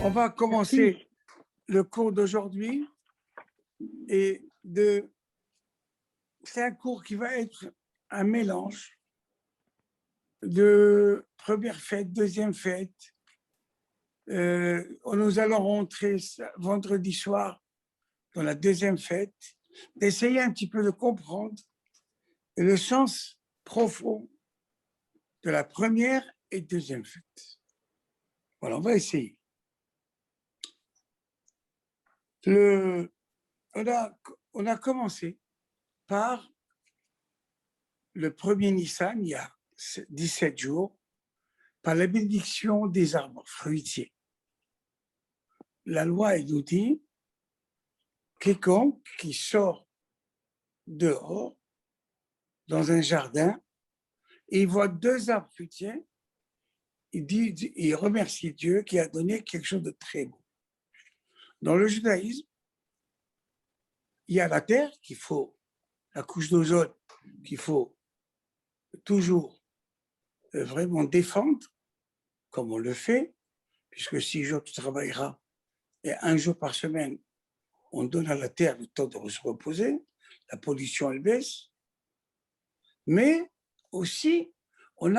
On va commencer le cours d'aujourd'hui et c'est un cours qui va être un mélange de première fête, deuxième fête. Nous allons rentrer vendredi soir dans la deuxième fête, d'essayer un petit peu de comprendre le sens profond de la première et deuxième fête. Voilà, on va essayer. On a commencé par le premier Nissan, il y a 17 jours, par la bénédiction des arbres fruitiers. La loi nous dit, quiconque qui sort dehors, dans un jardin, et il voit deux arbres fruitiers, il remercie Dieu qui a donné quelque chose de très beau. Dans le judaïsme, il y a la terre qu'il faut, la couche d'ozone qu'il faut toujours vraiment défendre, comme on le fait, puisque 6 jours tu travailleras et 1 jour par semaine, on donne à la terre le temps de se reposer, la pollution elle baisse, mais aussi on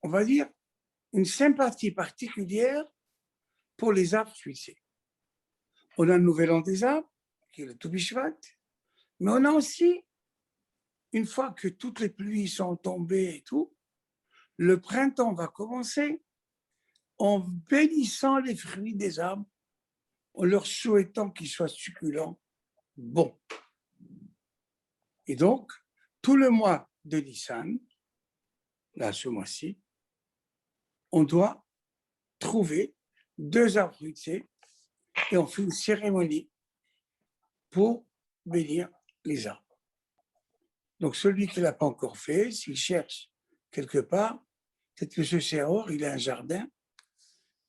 va dire, une sympathie particulière pour les arbres fruitiers. On a le nouvel an des arbres, qui est le Tobi Shvat, mais on a aussi, une fois que toutes les pluies sont tombées et tout, le printemps va commencer en bénissant les fruits des arbres, en leur souhaitant qu'ils soient succulents, bons. Et donc, tout le mois de Nissan, là, ce mois-ci, on doit trouver 2 arbres fruitiers et on fait une cérémonie pour bénir les arbres. Donc, celui qui ne l'a pas encore fait, s'il cherche quelque part, peut-être que ce Séror, il a un jardin,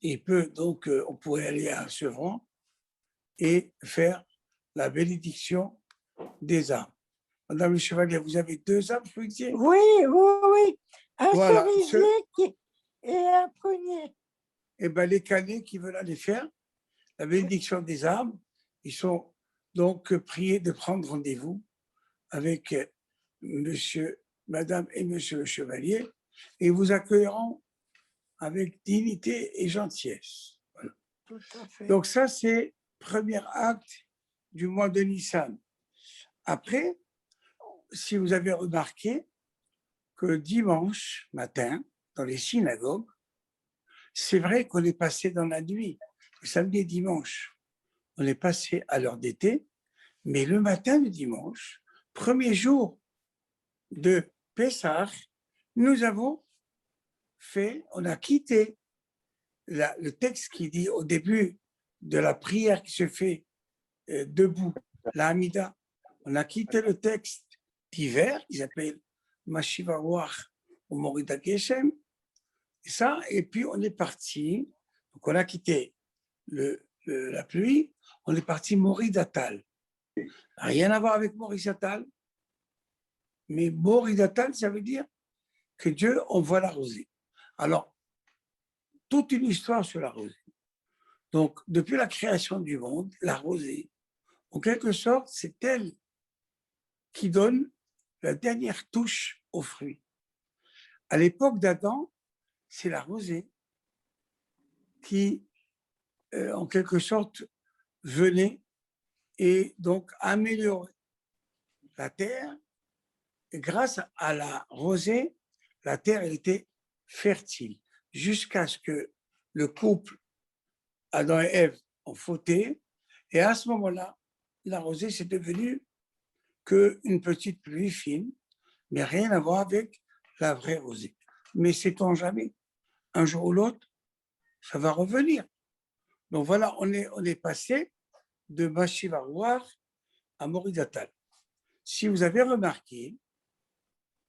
et donc, on pourrait aller à Sevran et faire la bénédiction des arbres. Madame le Chevalier, vous avez 2 arbres fruitiers? Oui. Un cerisier et un prunier. Eh bien, les canets qui veulent aller faire la bénédiction des arbres, ils sont donc priés de prendre rendez-vous avec madame et monsieur le Chevalier et vous accueilleront avec dignité et gentillesse. Voilà. Tout à fait. Donc ça, c'est le premier acte du mois de Nissan. Après, si vous avez remarqué que dimanche matin, dans les synagogues, c'est vrai qu'on est passé dans la nuit. Le samedi et dimanche, on est passé à l'heure d'été, mais le matin du dimanche, premier jour de Pessah, on a quitté le texte qui dit au début de la prière qui se fait debout, la Hamida, on a quitté le texte d'hiver, qui s'appelle Mashiva Ruach ou Morida Geshem, et puis on est parti, donc on a quitté la pluie, on est parti Moridatal. Rien à voir avec Moridatal, mais Moridatal, ça veut dire que Dieu envoie la rosée. Alors, toute une histoire sur la rosée. Donc, depuis la création du monde, la rosée, en quelque sorte, c'est elle qui donne la dernière touche aux fruits. À l'époque d'Adam, c'est la rosée qui, en quelque sorte, venait et donc améliorer la terre. Et grâce à la rosée, la terre elle était fertile jusqu'à ce que le couple Adam et Ève ont fauté. Et à ce moment-là, la rosée, c'est devenu qu'une petite pluie fine, mais rien à voir avec la vraie rosée. Mais sait-on jamais, un jour ou l'autre, ça va revenir. Donc voilà, on est passé de Mashiva Ruach à Moridatal. Si vous avez remarqué,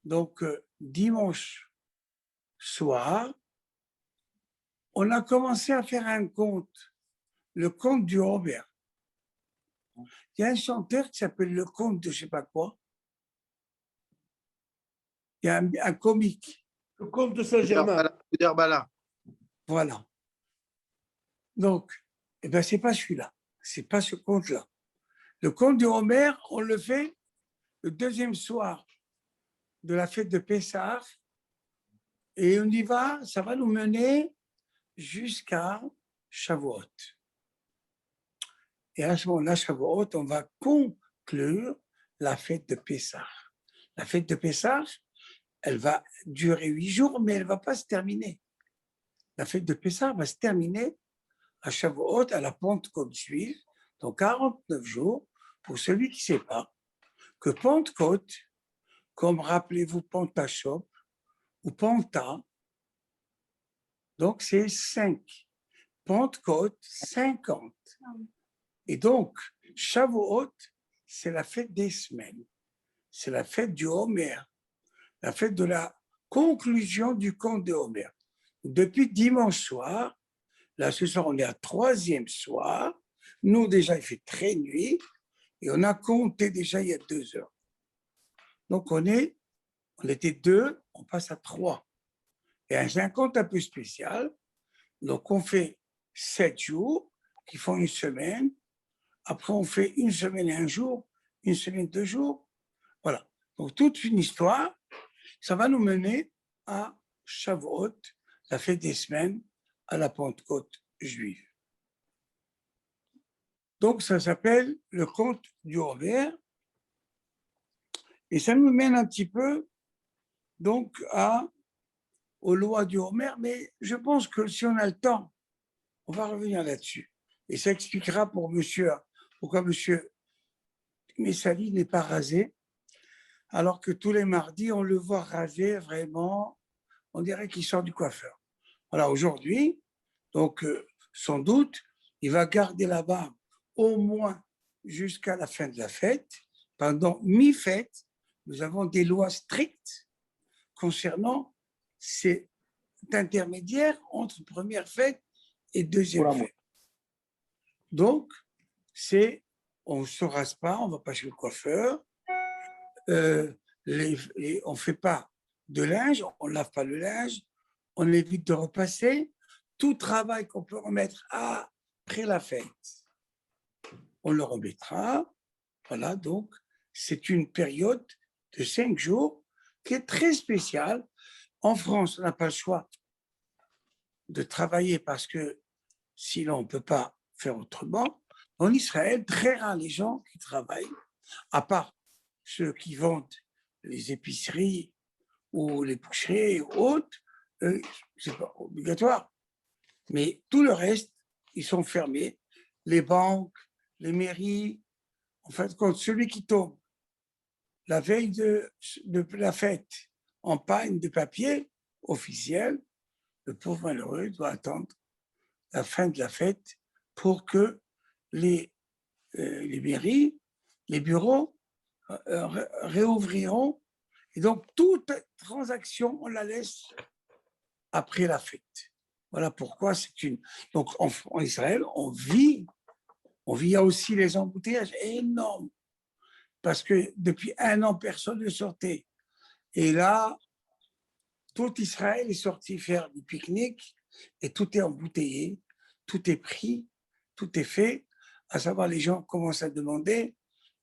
donc dimanche soir, on a commencé à faire un conte, le conte du Robert. Il y a un chanteur qui s'appelle le conte de je ne sais pas quoi. Il y a un comique. Le conte de Saint-Germain. Voilà. Donc, eh ben, c'est pas celui-là. C'est pas ce conte-là. Le conte de Homer, on le fait le deuxième soir de la fête de Pessah. Et on y va, ça va nous mener jusqu'à Shavuot. Et à ce moment-là, Shavuot, on va conclure la fête de Pessah. La fête de Pessah, elle va durer 8 jours, mais elle ne va pas se terminer. La fête de Pessah va se terminer à Shavuot, à la Pentecôte juive, donc 49 jours, pour celui qui ne sait pas, que Pentecôte, comme rappelez-vous Pentachop ou Penta, donc c'est 5. Pentecôte, 50. Et donc, Shavuot, c'est la fête des semaines. C'est la fête du Homer, la fête de la conclusion du conte de Homer. Depuis dimanche soir, là ce soir on est à 3e soir, nous déjà il fait très nuit, et on a compté déjà il y a 2 heures. Donc on était 2, on passe à 3. Et un compte un peu spécial, donc on fait 7 jours, qui font une semaine, après on fait une semaine et un jour, une semaine 2 jours, voilà. Donc toute une histoire, ça va nous mener à Shavuot, la fête des semaines, à la Pentecôte juive. Donc ça s'appelle le conte du Homer, et ça nous mène un petit peu donc aux lois du Homer, mais je pense que si on a le temps, on va revenir là-dessus. Et ça expliquera pourquoi monsieur Messali n'est pas rasé, alors que tous les mardis, on le voit rasé vraiment, on dirait qu'il sort du coiffeur. Voilà, aujourd'hui, donc sans doute, il va garder la barbe au moins jusqu'à la fin de la fête. Pendant mi-fête, nous avons des lois strictes concernant cet intermédiaire entre première fête et deuxième fête. Donc, on ne se rase pas, on ne va pas chez le coiffeur, on ne fait pas de linge, on ne lave pas le linge, on évite de repasser. Tout travail qu'on peut remettre après la fête, on le remettra. Voilà, donc c'est une période de 5 jours qui est très spéciale. En France, on n'a pas le choix de travailler parce que sinon on ne peut pas faire autrement. En Israël, très rares les gens qui travaillent, à part ceux qui vendent les épiceries ou les boucheries et autres, c'est pas obligatoire. Mais tout le reste, ils sont fermés. Les banques, les mairies, en fait, quand celui qui tombe la veille de la fête en panne de papier officiel, le pauvre malheureux doit attendre la fin de la fête pour que les mairies, les bureaux réouvriront. Et donc, toute transaction, on la laisse après la fête. Voilà pourquoi c'est une... Donc, en Israël, on vit, il y a aussi les embouteillages énormes, parce que depuis 1 an, personne ne sortait. Et là, tout Israël est sorti faire du pique-nique, et tout est embouteillé, tout est pris, tout est fait, à savoir les gens commencent à demander,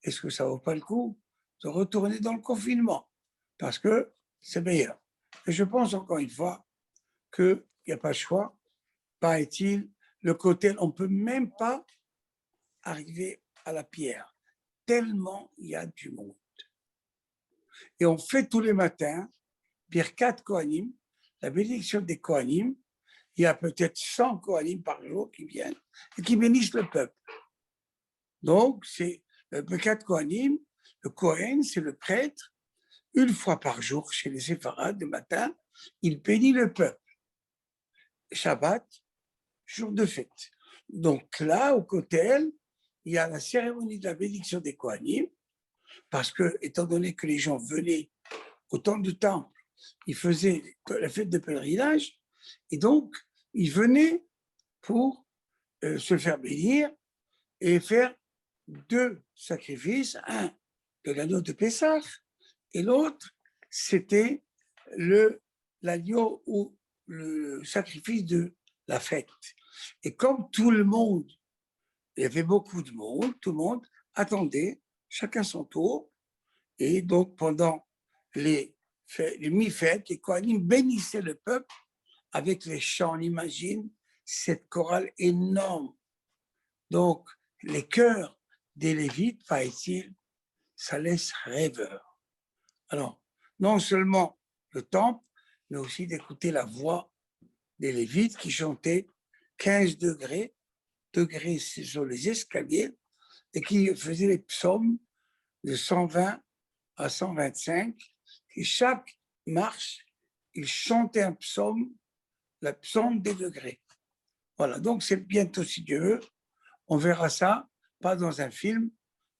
est-ce que ça ne vaut pas le coup de retourner dans le confinement, parce que c'est meilleur. Et je pense encore une fois qu'il n'y a pas de choix, paraît-il, le côté, on ne peut même pas arriver à la pierre, tellement il y a du monde. Et on fait tous les matins, Birkat Kohanim, la bénédiction des Kohanim, il y a peut-être 100 Kohanim par jour qui viennent et qui bénissent le peuple. Donc, c'est le Birkat Kohanim, le Kohen, c'est le prêtre, 1 fois par jour chez les séfarades, le matin, il bénit le peuple. Shabbat, jour de fête. Donc là, au Kotel, il y a la cérémonie de la bénédiction des Kohanim, parce que, étant donné que les gens venaient au temps du temple, ils faisaient la fête de pèlerinage, et donc, ils venaient pour se faire bénir et faire 2 sacrifices, un de l'anneau de Pessah, et l'autre, c'était l'agneau ou le sacrifice de la fête. Et comme tout le monde, il y avait beaucoup de monde, tout le monde attendait, chacun son tour. Et donc, pendant les mi-fêtes, les Kohanim bénissaient le peuple avec les chants. On imagine cette chorale énorme. Donc, les chœurs des Lévites, paraît-il, ça laisse rêveur. Alors, non seulement le temple, mais aussi d'écouter la voix des Lévites qui chantaient 15 degrés sur les escaliers, et qui faisaient les psaumes de 120 à 125. Et chaque marche, ils chantaient un psaume, la psaume des degrés. Voilà, donc c'est bientôt, si Dieu veut, on verra ça, pas dans un film,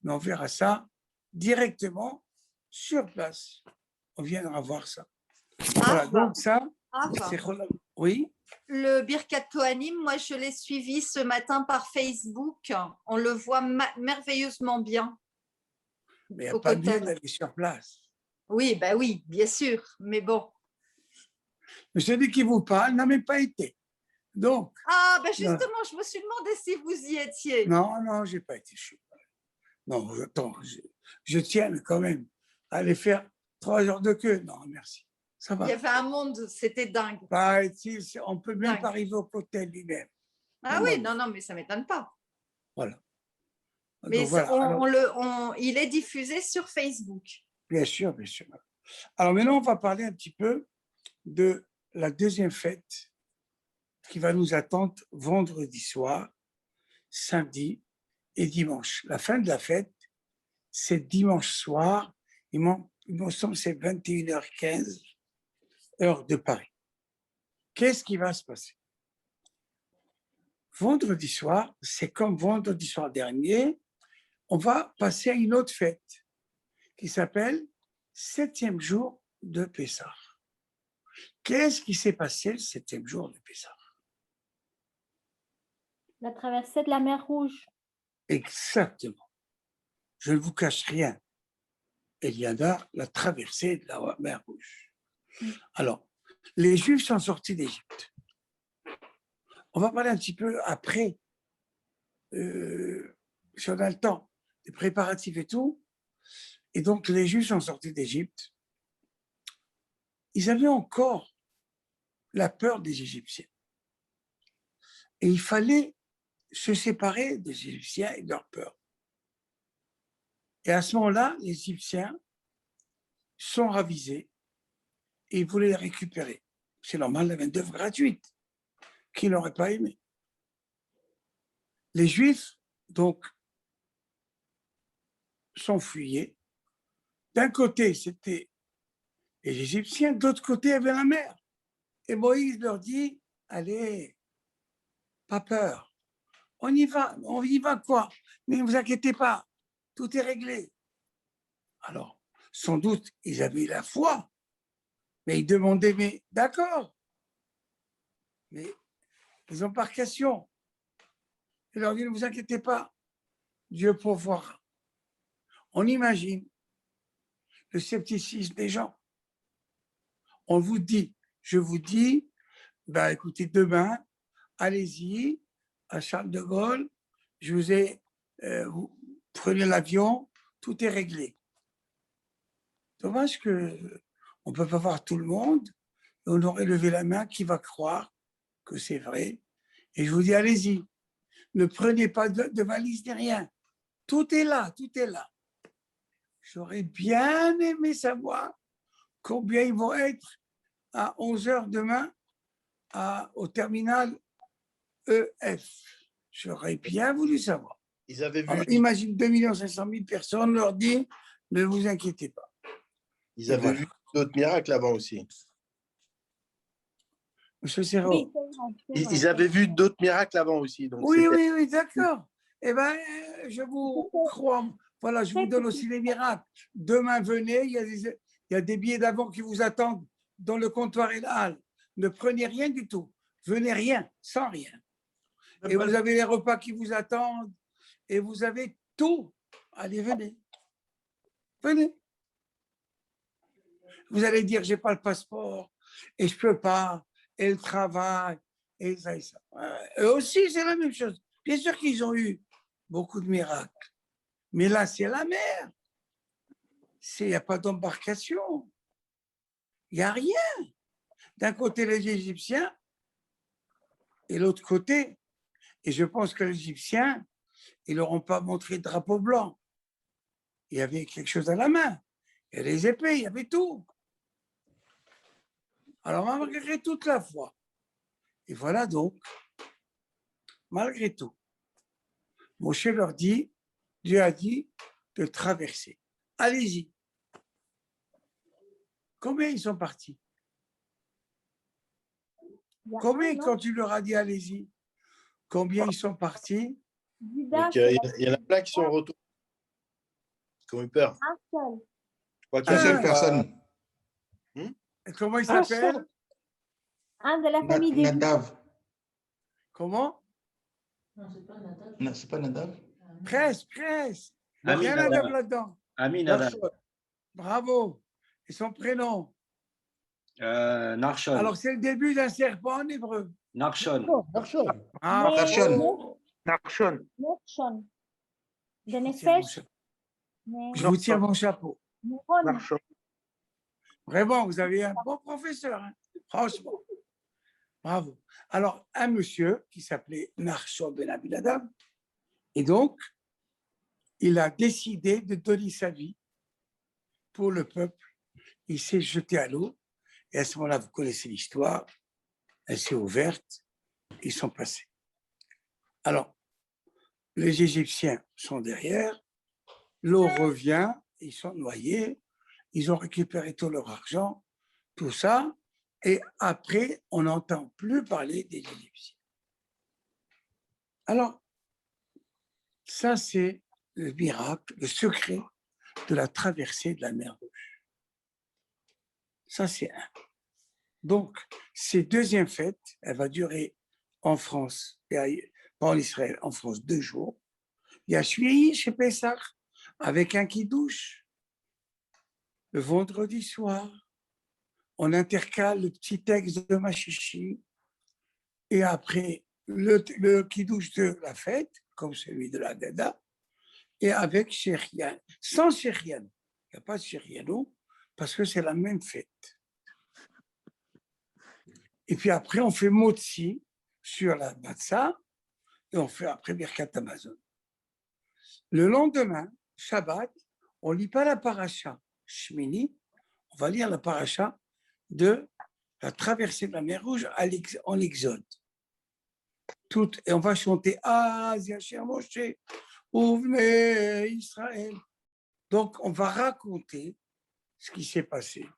mais on verra ça directement sur place. On viendra voir ça. Voilà, donc ça, c'est... Oui. Le Birkat Kohanim, moi je l'ai suivi ce matin par Facebook. On le voit merveilleusement bien. Mais il n'y a pas mieux d'aller sur place. Oui, ben oui, bien sûr, mais bon. Mais celui qui vous parle n'a même pas été. Donc. Ah, ben justement, je me suis demandé si vous y étiez. Non, non, je n'ai pas été. Non, attends, je tiens quand même à aller faire 3 heures de queue. Non, merci. Ça va. Il y avait un monde, c'était dingue. On ne peut même pas arriver au hôtel lui-même. Ah oui, non, mais ça ne m'étonne pas. Voilà. Mais donc, voilà. Il est diffusé sur Facebook. Bien sûr, bien sûr. Alors maintenant, on va parler un petit peu de la deuxième fête qui va nous attendre vendredi soir, samedi et dimanche. La fin de la fête, c'est dimanche soir. Il me semble que c'est 21h15, heure de Paris. Qu'est-ce qui va se passer? Vendredi soir, c'est comme vendredi soir dernier, on va passer à une autre fête qui s'appelle 7e jour de Pessah. Qu'est-ce qui s'est passé le 7e jour de Pessah? La traversée de la mer Rouge. Exactement. Je ne vous cache rien. Il y en a la traversée de la mer Rouge. Alors, les Juifs sont sortis d'Égypte. On va parler un petit peu après, si on a le temps, des préparatifs et tout. Et donc, les Juifs sont sortis d'Égypte. Ils avaient encore la peur des Égyptiens. Et il fallait se séparer des Égyptiens et de leur peur. Et à ce moment-là, les Égyptiens sont ravisés et ils voulaient les récupérer. C'est normal, la main-d'œuvre gratuite. Qui n'aurait pas aimé? Les Juifs, donc, s'enfuyaient. D'un côté, c'était les Égyptiens, de l'autre côté, il y avait la mer. Et Moïse leur dit, allez, pas peur, on y va quoi? Mais ne vous inquiétez pas, tout est réglé. Alors, sans doute, ils avaient la foi, mais ils demandaient, mais d'accord, mais les embarcations. Il leur dit, ne vous inquiétez pas, Dieu pourvoira. On imagine le scepticisme des gens. On vous dit, je vous dis, bah écoutez, demain, allez-y à Charles de Gaulle, vous prenez l'avion, tout est réglé. Dommage qu'on ne peut pas voir tout le monde, et on aurait levé la main, qui va croire que c'est vrai. Et je vous dis, allez-y, ne prenez pas de valise ni rien. Tout est là, tout est là. J'aurais bien aimé savoir combien ils vont être à 11h demain au terminal EF. J'aurais bien voulu savoir. Ils avaient vu. Alors, imagine 2 500 000 personnes leur dire ne vous inquiétez pas. Ils avaient vu d'autres miracles avant aussi. Monsieur Serrault. Ils avaient vu d'autres miracles avant aussi. Donc oui, d'accord. Eh bien, je vous crois. Voilà, je vous donne aussi les miracles. Demain, venez, il y a des billets d'avion qui vous attendent dans le comptoir et la halle. Ne prenez rien du tout. Venez rien, sans rien. Et vous avez les repas qui vous attendent. Et vous avez tout. Allez, venez. Venez. Vous allez dire, j'ai pas le passeport et je peux pas, et le travail, et ça et ça. Eux aussi, c'est la même chose. Bien sûr qu'ils ont eu beaucoup de miracles, mais là, c'est la mer. Il n'y a pas d'embarcation. Il n'y a rien. D'un côté, les Égyptiens, et l'autre côté, et je pense que les Égyptiens, ils leur ont pas montré de drapeau blanc. Il y avait quelque chose à la main. Il y avait les épées, il y avait tout. Alors, malgré toute la foi, et voilà donc, malgré tout, Moshe leur dit, Dieu a dit de traverser. Allez-y. Combien ils sont partis? Combien, quand tu leur as dit allez-y, combien ils sont partis? Donc, il y en a plein qui sont retournés, qui ont eu peur. Un seul. Je crois qu'il y Une a seule personne. Et comment il s'appelle? Un de la famille des Nadav. Comment? Non, c'est pas Nadav. Presque. Il n'y a rien à dire là-dedans. Aminadab. Bravo. Et son prénom? Narshon. Alors, c'est le début d'un serpent en hébreu. Narshon. Ah, Narshon. Narshon. Nechon. De je Nefesh. vous tire mon chapeau. Néron. Narshon. Vraiment, vous avez un bon professeur, hein, franchement. Bravo. Alors, un monsieur qui s'appelait Narshon ben Aminadab, et donc, il a décidé de donner sa vie pour le peuple. Il s'est jeté à l'eau, et à ce moment-là, vous connaissez l'histoire, elle s'est ouverte, ils sont passés. Alors, les Égyptiens sont derrière, l'eau revient, ils sont noyés, ils ont récupéré tout leur argent, tout ça, et après, on n'entend plus parler des Égyptiens. Alors, ça, c'est le miracle, le secret de la traversée de la mer Rouge. Ça, c'est un. Donc, cette deuxième fête, elle va durer en France, et pas en Israël, en France, 2 jours. Il y a Shvi'i chez Pessah, avec un kidouche. Le vendredi soir, on intercale le petit texte de Machichi, et après, le kidouche de la fête, comme celui de la Gada, et avec Shérian, sans Shérian. Il n'y a pas de Shériano, parce que c'est la même fête. Et puis après, on fait Motzi sur la Matzah, et on fait après Birkat Amazon. Le lendemain, Shabbat, on ne lit pas la paracha Shmini, on va lire la paracha de la traversée de la mer Rouge en Exode. Et on va chanter Az Yasher Moshe, Ouvnei Israël. Donc, on va raconter ce qui s'est passé.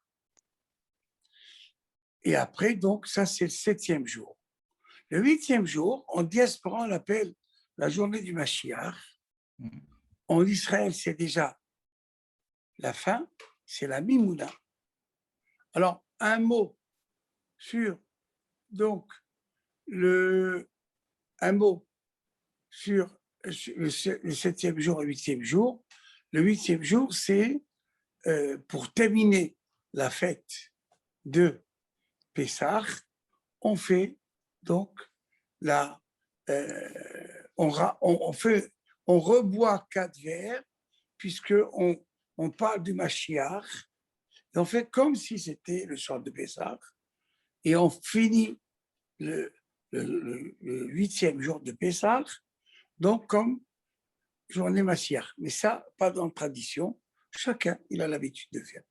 Et après, donc, ça, c'est le 7e jour. Le 8e jour, en diaspora, on l'appelle la journée du Mashiach. En Israël, c'est déjà la fin, c'est la Mimouna. Alors, un mot sur, donc, un mot sur le 7e jour et le 8e jour. Le 8e jour, c'est pour terminer la fête de Pessah, on fait donc on reboit 4 verres, puisqu'on parle du Mashiach, et on fait comme si c'était le soir de Pessah, et on finit le 8e jour de Pessah, donc comme journée Mashiach. Mais ça, pas dans la tradition, chacun il a l'habitude de faire.